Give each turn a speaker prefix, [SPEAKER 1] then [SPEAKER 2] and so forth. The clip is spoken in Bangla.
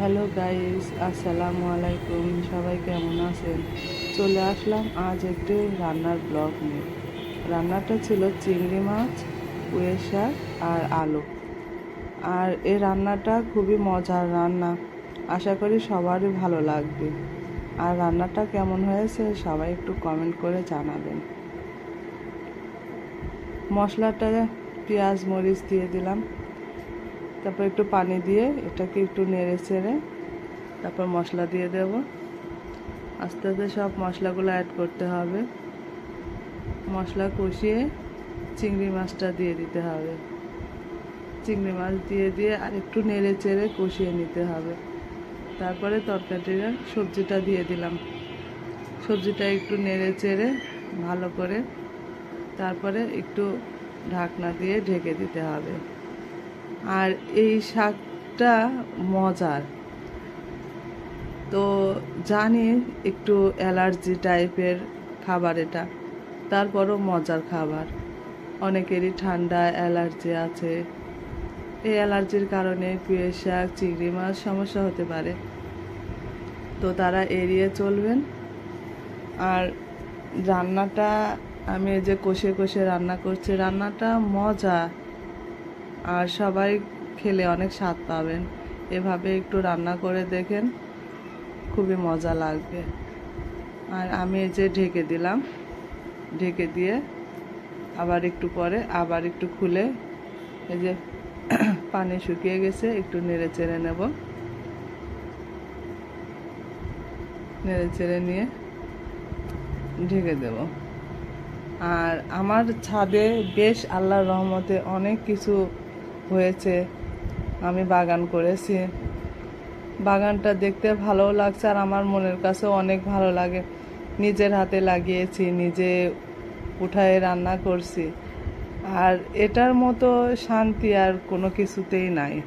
[SPEAKER 1] হ্যালো গাইস, আসসালামু আলাইকুম। সবাই কেমন আছেন? চলে আসলাম আজ একটি রান্নার ব্লগ নিয়ে। রান্নাটা ছিল চিংড়ি মাছ, পুঁই শাক আর আলু। আর এই রান্নাটা খুবই মজার রান্না, আশা করি সবারই ভালো লাগবে। আর রান্নাটা কেমন হয়েছে সবাই একটু কমেন্ট করে জানাবেন। মশলাটা পেঁয়াজ মরিচ দিয়ে দিলাম, তারপর একটু পানি দিয়ে এটাকে একটু নেড়ে চেড়ে তারপর মশলা দিয়ে দেব। আস্তে আস্তে সব মশলাগুলো অ্যাড করতে হবে। মশলা কষিয়ে চিংড়ি মাছটা দিয়ে দিতে হবে। চিংড়ি মাছ দিয়ে আর একটু নেড়ে চেড়ে কষিয়ে নিতে হবে। তারপরে তরকারিটা সবজিটা দিয়ে দিলাম। সবজিটা একটু নেড়ে চেড়ে ভালো করে তারপরে একটু ঢাকনা দিয়ে ঢেকে দিতে হবে। আর এই শাকটা মজার, তো জানি একটু অ্যালার্জি টাইপের খাবার এটা, তারপরও মজার খাবার। অনেকেরই ঠান্ডা অ্যালার্জি আছে, এই অ্যালার্জির কারণে পুঁই শাক চিংড়ি মাছ সমস্যা হতে পারে, তো তারা এড়িয়ে চলবেন। আর রান্নাটা আমি এই যে কষে কষে রান্না করছি, রান্নাটা মজা, আর সবাই খেলে অনেক স্বাদ পাবেন। এভাবে একটু রান্না করে দেখেন, খুবই মজা লাগবে। আর আমি এই যে ঢেকে দিলাম, ঢেকে দিয়ে আবার একটু পরে আবার একটু খুলে এই যে পানি শুকিয়ে গেছে, একটু নেড়ে চেড়ে নেব। নেড়ে চেড়ে নিয়ে ঢেকে দেব। আর আমার ছাদে বেশ আল্লাহর রহমতে অনেক কিছু হয়েছে, আমি বাগান করেছি। বাগানটা দেখতে ভালোও লাগছে আর আমার মনের কাছেও অনেক ভালো লাগে। নিজের হাতে লাগিয়েছি, নিজে উঠায়ে রান্না করছি, আর এটার মতো শান্তি আর কোনো কিছুতেই নাই।